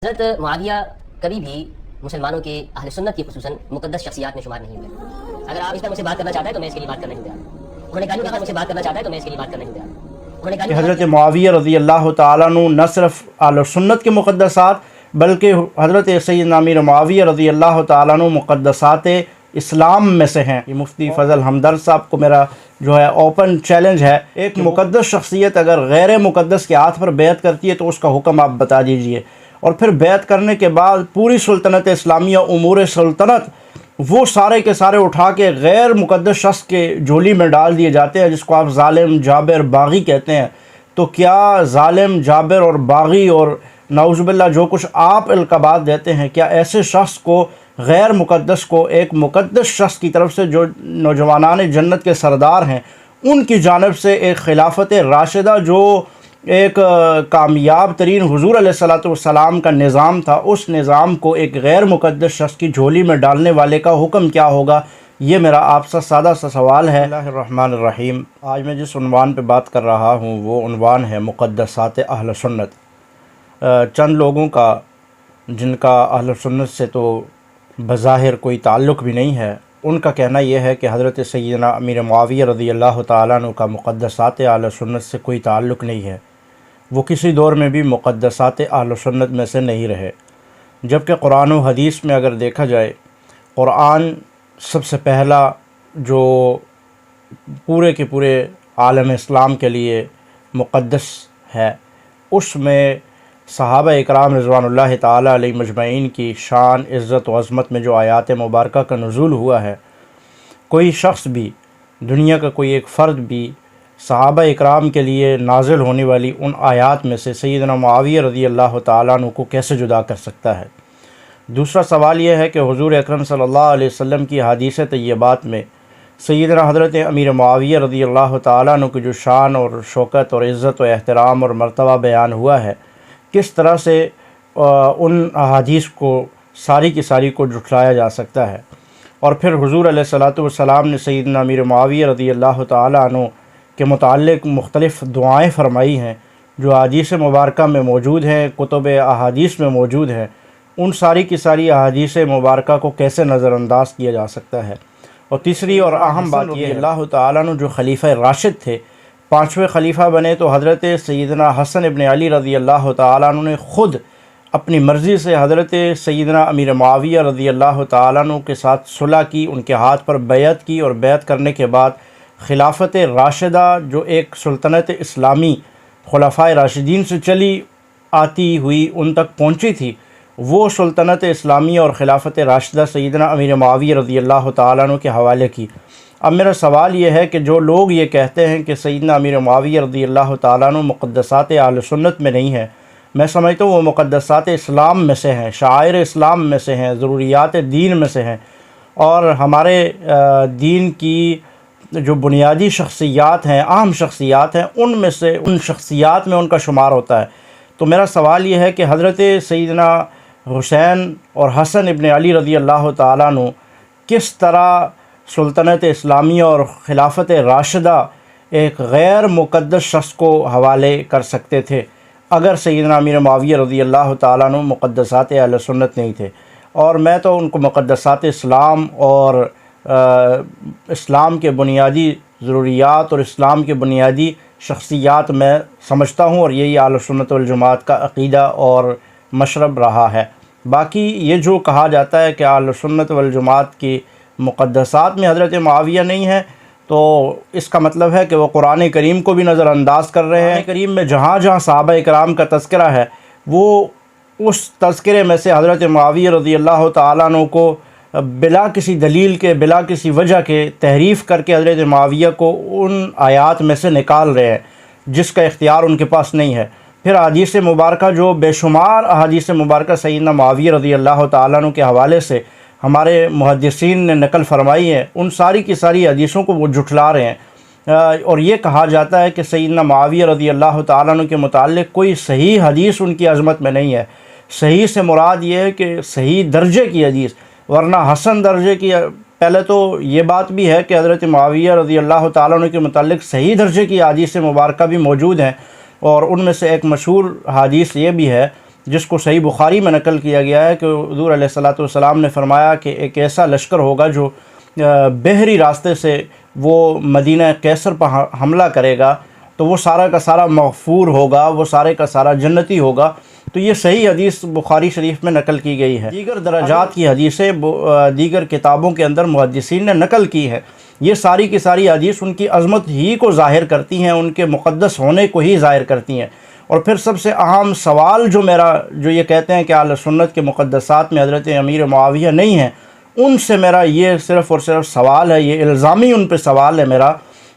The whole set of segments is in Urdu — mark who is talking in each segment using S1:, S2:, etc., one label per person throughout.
S1: حضرت معاویہ کبھی بھی مسلمانوں کے اہل سنت کی خصوصاً مقدس شخصیات میں شمار نہیں ہوئے۔ اگر آپ اس پر مجھ سے بات کرنا چاہتا ہے تو میں اس کے لیے بات کرنے کو تیار ہوں۔ انہوں نے کہا کہ مجھ سے بات کرنا چاہتا ہے تو میں اس کے لیے بات کرنے کو تیار ہوں۔
S2: کہ حضرت معاویہ رضی اللہ تعالیٰ عنہ نہ صرف اہل سنت کے مقدسات بلکہ حضرت سیدنا امیر معاویہ رضی اللہ تعالیٰ عنہ مقدسات اسلام میں سے ہیں۔ یہ مفتی فضل ہمدرد صاحب کو میرا جو ہے اوپن چیلنج ہے، ایک مقدس شخصیت اگر غیر مقدس کے ہاتھ پر بیعت کرتی ہے تو اس کا حکم آپ بتا دیجئے، اور پھر بیعت کرنے کے بعد پوری سلطنت اسلامیہ امور سلطنت وہ سارے کے سارے اٹھا کے غیر مقدس شخص کے جھولی میں ڈال دیے جاتے ہیں، جس کو آپ ظالم، جابر، باغی کہتے ہیں۔ تو کیا ظالم، جابر اور باغی اور نعوذ باللہ جو کچھ آپ القابات دیتے ہیں، کیا ایسے شخص کو، غیر مقدس کو، ایک مقدس شخص کی طرف سے جو نوجوانان جنت کے سردار ہیں ان کی جانب سے ایک خلافت راشدہ جو ایک کامیاب ترین حضور علیہ الصلوۃ والسلام کا نظام تھا، اس نظام کو ایک غیر مقدس شخص کی جھولی میں ڈالنے والے کا حکم کیا ہوگا؟ یہ میرا آپ سے سادہ سا سوال ہے۔ بسم اللہ الرحمن الرحیم۔ آج میں جس عنوان پہ بات کر رہا ہوں وہ عنوان ہے مقدسات اہل سنت۔ چند لوگوں کا جن کا اہل سنت سے تو بظاہر کوئی تعلق بھی نہیں ہے، ان کا کہنا یہ ہے کہ حضرت سیدنا امیر معاویہ رضی اللہ تعالیٰ عنہ کا مقدسات اہل سنت سے کوئی تعلق نہیں ہے، وہ کسی دور میں بھی مقدسات اہل سنت میں سے نہیں رہے، جبکہ قرآن و حدیث میں اگر دیکھا جائے، قرآن سب سے پہلا جو پورے کے پورے عالم اسلام کے لیے مقدس ہے، اس میں صحابہ اکرام رضوان اللہ تعالیٰ علیہ مجمعین کی شان، عزت و عظمت میں جو آیات مبارکہ کا نزول ہوا ہے، کوئی شخص بھی، دنیا کا کوئی ایک فرد بھی صحابہ اکرام کے لیے نازل ہونے والی ان آیات میں سے سیدنا معاویہ رضی اللہ تعالیٰ عنہ کو کیسے جدا کر سکتا ہے؟ دوسرا سوال یہ ہے کہ حضور اکرم صلی اللہ علیہ وسلم کی حدیث طیبات میں سیدنا حضرت امیر معاویہ رضی اللہ تعالیٰ عنہ کی جو شان اور شوکت اور عزت و احترام اور مرتبہ بیان ہوا ہے، کس طرح سے ان احادیث کو ساری کی ساری کو جھٹلایا جا سکتا ہے؟ اور پھر حضور علیہ الصلوۃ والسلام نے سیدنا امیر معاویہ رضی اللہ تعالیٰ عنہ کے متعلق مختلف دعائیں فرمائی ہیں جو احادیث مبارکہ میں موجود ہیں، کتب احادیث میں موجود ہیں، ان ساری کی ساری احادیث مبارکہ کو کیسے نظر انداز کیا جا سکتا ہے؟ اور تیسری اور اہم بات یہ ہے، اللہ تعالیٰ عنہ جو خلیفہ راشد تھے، پانچویں خلیفہ بنے، تو حضرت سیدنا حسن ابن علی رضی اللہ تعالیٰ عنہ نے خود اپنی مرضی سے حضرت سیدنا امیر معاویہ رضی اللہ تعالیٰ عنہ کے ساتھ صلح کی، ان کے ہاتھ پر بیعت کی، اور بیعت کرنے کے بعد خلافت راشدہ جو ایک سلطنت اسلامی خلفائے راشدین سے چلی آتی ہوئی ان تک پہنچی تھی، وہ سلطنت اسلامیہ اور خلافت راشدہ سیدنا امیر معاویہ رضی اللہ تعالیٰ عنہ کے حوالے کی۔ اب میرا سوال یہ ہے کہ جو لوگ یہ کہتے ہیں کہ سیدنا امیر معاویہ رضی اللہ تعالیٰ عنہ مقدسات اہل سنت میں نہیں ہے، میں سمجھتا ہوں وہ مقدسات اسلام میں سے ہیں، شعائر اسلام میں سے ہیں، ضروریات دین میں سے ہیں، اور ہمارے دین کی جو بنیادی شخصیات ہیں، اہم شخصیات ہیں، ان میں سے ان شخصیات میں ان کا شمار ہوتا ہے۔ تو میرا سوال یہ ہے کہ حضرت سیدنا حسین اور حسن ابن علی رضی اللہ تعالیٰ عنہ کس طرح سلطنت اسلامیہ اور خلافت راشدہ ایک غیر مقدس شخص کو حوالے کر سکتے تھے اگر سیدنا امیر معاویہ رضی اللہ تعالیٰ عنہ مقدسات اہل سنت نہیں تھے؟ اور میں تو ان کو مقدسات اسلام اور اسلام کے بنیادی ضروریات اور اسلام کے بنیادی شخصیات میں سمجھتا ہوں، اور یہی اہل سنت والجماعت کا عقیدہ اور مشرب رہا ہے۔ باقی یہ جو کہا جاتا ہے کہ اہل سنت والجماعت کی مقدسات میں حضرت معاویہ نہیں ہے، تو اس کا مطلب ہے کہ وہ قرآن کریم کو بھی نظر انداز کر رہے ہیں۔ قرآن کریم میں جہاں جہاں صحابہ اکرام کا تذکرہ ہے، وہ اس تذکرے میں سے حضرت معاویہ رضی اللہ تعالیٰ عنہ کو بلا کسی دلیل کے، بلا کسی وجہ کے تحریف کر کے حضرت معاویہ کو ان آیات میں سے نکال رہے ہیں جس کا اختیار ان کے پاس نہیں ہے۔ پھر احادیث مبارکہ جو بے شمار احادیث مبارکہ سیدنا معاویہ رضی اللہ تعالیٰ عنہ کے حوالے سے ہمارے محدثین نے نقل فرمائی ہے، ان ساری کی ساری حدیثوں کو وہ جھٹلا رہے ہیں، اور یہ کہا جاتا ہے کہ سیدنا معاویہ رضی اللہ تعالیٰ عنہ کے متعلق کوئی صحیح حدیث ان کی عظمت میں نہیں ہے۔ صحیح سے مراد یہ ہے کہ صحیح درجے کی حدیث، ورنہ حسن درجے کی۔ پہلے تو یہ بات بھی ہے کہ حضرت معاویہ رضی اللہ تعالیٰ عنہ کے متعلق صحیح درجے کی حدیث مبارکہ بھی موجود ہیں، اور ان میں سے ایک مشہور حدیث یہ بھی ہے جس کو صحیح بخاری میں نقل کیا گیا ہے کہ حضور علیہ الصلوۃ والسلام نے فرمایا کہ ایک ایسا لشکر ہوگا جو بحری راستے سے وہ مدینہ قیصر پر حملہ کرے گا تو وہ سارا کا سارا مغفور ہوگا، وہ سارے کا سارا جنتی ہوگا۔ تو یہ صحیح حدیث بخاری شریف میں نقل کی گئی ہے۔ دیگر درجات کی حدیثیں دیگر کتابوں کے اندر محدثین نے نقل کی ہے۔ یہ ساری کی ساری حدیث ان کی عظمت ہی کو ظاہر کرتی ہیں، ان کے مقدس ہونے کو ہی ظاہر کرتی ہیں۔ اور پھر سب سے اہم سوال جو یہ کہتے ہیں کہ اہل سنت کے مقدسات میں حضرت امیر معاویہ نہیں ہیں، ان سے میرا یہ صرف اور صرف سوال ہے، یہ الزامی ان پہ سوال ہے میرا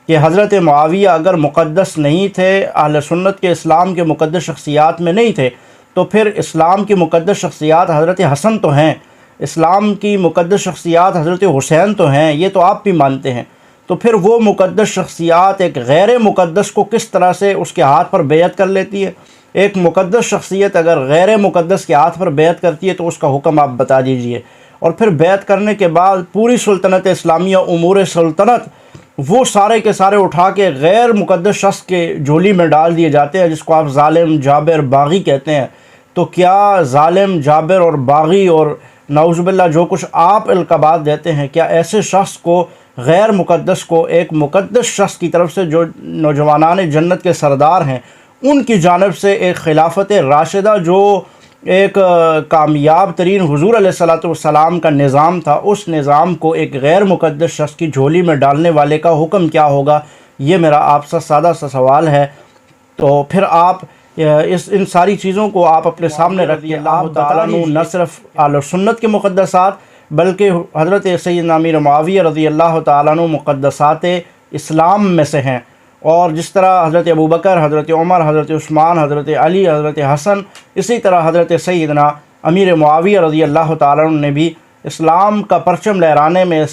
S2: کہ حضرت معاویہ اگر مقدس نہیں تھے، اہل سنت کے اسلام کے مقدس شخصیات میں نہیں تھے، تو پھر اسلام کی مقدس شخصیات حضرت حسن تو ہیں، اسلام کی مقدس شخصیات حضرت حسین تو ہیں، یہ تو آپ بھی مانتے ہیں۔ تو پھر وہ مقدس شخصیات ایک غیر مقدس کو کس طرح سے اس کے ہاتھ پر بیعت کر لیتی ہے؟ ایک مقدس شخصیت اگر غیر مقدس کے ہاتھ پر بیعت کرتی ہے تو اس کا حکم آپ بتا دیجئے۔ اور پھر بیعت کرنے کے بعد پوری سلطنت اسلامیہ، امور سلطنت، وہ سارے کے سارے اٹھا کے غیر مقدس شخص کے جھولی میں ڈال دیے جاتے ہیں، جس کو آپ ظالم، جابر، باغی کہتے ہیں۔ تو کیا ظالم، جابر اور باغی اور نعوذ باللہ جو کچھ آپ القابات دیتے ہیں، کیا ایسے شخص کو، غیر مقدس کو، ایک مقدس شخص کی طرف سے جو نوجوانان جنت کے سردار ہیں ان کی جانب سے ایک خلافت راشدہ جو ایک کامیاب ترین حضور علیہ الصلوۃ والسلام کا نظام تھا، اس نظام کو ایک غیر مقدس شخص کی جھولی میں ڈالنے والے کا حکم کیا ہوگا؟ یہ میرا آپ سے سادہ سا سوال ہے۔ تو پھر آپ ان ساری چیزوں کو آپ اپنے سامنے رکھیے۔ اللہ تعالیٰ نہ صرف اہل سنت کے مقدسات بلکہ حضرت سیدنا امیر معاویہ رضی اللہ تعالیٰ عنہ مقدسات اسلام میں سے ہیں، اور جس طرح حضرت ابوبکر، حضرت عمر، حضرت عثمان، حضرت علی، حضرت حسن، اسی طرح حضرت سیدنا امیر معاویہ رضی اللہ تعالیٰ عنہ نے بھی اسلام کا پرچم لہرانے میں،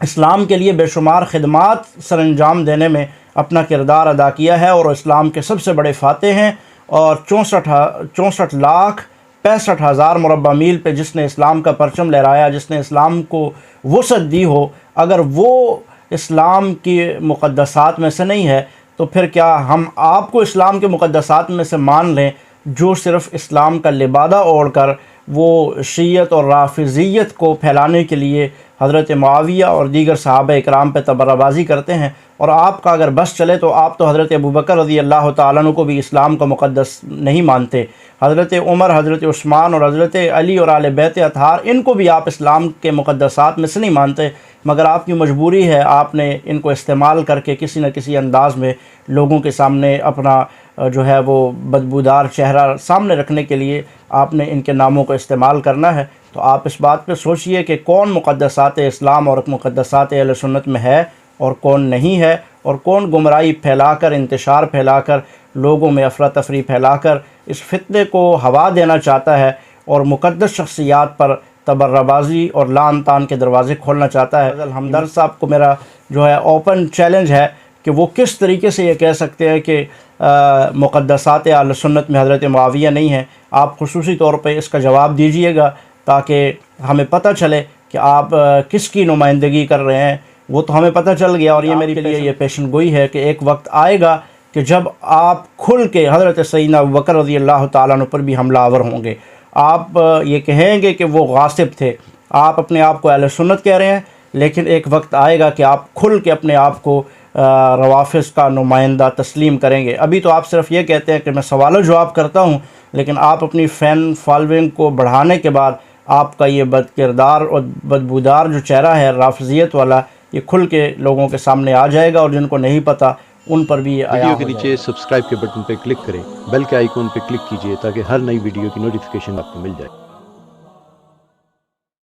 S2: اسلام کے لیے بے شمار خدمات سر انجام دینے میں اپنا کردار ادا کیا ہے، اور اسلام کے سب سے بڑے فاتح ہیں۔ اور 64,65,000 مربع میل پہ جس نے اسلام کا پرچم لہرایا، جس نے اسلام کو وسعت دی ہو، اگر وہ اسلام کی مقدسات میں سے نہیں ہے تو پھر کیا ہم آپ کو اسلام کے مقدسات میں سے مان لیں جو صرف اسلام کا لبادہ اوڑھ کر وہ شیعت اور رافضیت کو پھیلانے کے لیے حضرت معاویہ اور دیگر صحابہ اکرام پہ تبرہ بازی کرتے ہیں؟ اور آپ کا اگر بس چلے تو آپ تو حضرت ابوبکر رضی اللہ تعالیٰ عنہ کو بھی اسلام کا مقدس نہیں مانتے، حضرت عمر، حضرت عثمان اور حضرت علی اور آل بیت اطہار، ان کو بھی آپ اسلام کے مقدسات میں سے نہیں مانتے، مگر آپ کی مجبوری ہے، آپ نے ان کو استعمال کر کے کسی نہ کسی انداز میں لوگوں کے سامنے اپنا جو ہے وہ بدبودار چہرہ سامنے رکھنے کے لیے آپ نے ان کے ناموں کو استعمال کرنا ہے۔ تو آپ اس بات پہ سوچئے کہ کون مقدسات اسلام اور مقدسات اہل سنت میں ہے اور کون نہیں ہے، اور کون گمراہی پھیلا کر، انتشار پھیلا کر، لوگوں میں افراتفری پھیلا کر اس فتنے کو ہوا دینا چاہتا ہے اور مقدس شخصیات پر تبرہ بازی اور لعن طعن کے دروازے کھولنا چاہتا ہے۔ ہمدرد صاحب کو میرا جو ہے اوپن چیلنج ہے کہ وہ کس طریقے سے یہ کہہ سکتے ہیں کہ مقدسات اہل سنت میں حضرت معاویہ نہیں ہیں۔ آپ خصوصی طور پہ اس کا جواب دیجئے گا تاکہ ہمیں پتہ چلے کہ آپ کس کی نمائندگی کر رہے ہیں۔ وہ تو ہمیں پتہ چل گیا، اور یہ میرے لیے یہ پیشن گوئی ہے کہ ایک وقت آئے گا کہ جب آپ کھل کے حضرت سیدنا ابوبکر رضی اللہ تعالیٰ عنہ پر بھی حملہ آور ہوں گے، آپ یہ کہیں گے کہ وہ غاصب تھے۔ آپ اپنے آپ کو اہل سنت کہہ رہے ہیں، لیکن ایک وقت آئے گا کہ آپ کھل کے اپنے آپ کو روافض کا نمائندہ تسلیم کریں گے۔ ابھی تو آپ صرف یہ کہتے ہیں کہ میں سوال و جواب کرتا ہوں، لیکن آپ اپنی فین فالوئنگ کو بڑھانے کے بعد آپ کا یہ بد کردار اور بدبودار جو چہرہ ہے رافضیت والا، یہ کھل کے لوگوں کے سامنے آ جائے گا، اور جن کو نہیں پتہ ان پر بھی یہ
S3: ویڈیو کے نیچے سبسکرائب کے بٹن پہ کلک کریں، بیل کے آئیکن پہ کلک کیجئے تاکہ ہر نئی ویڈیو کی نوٹیفیکیشن آپ کو مل جائے۔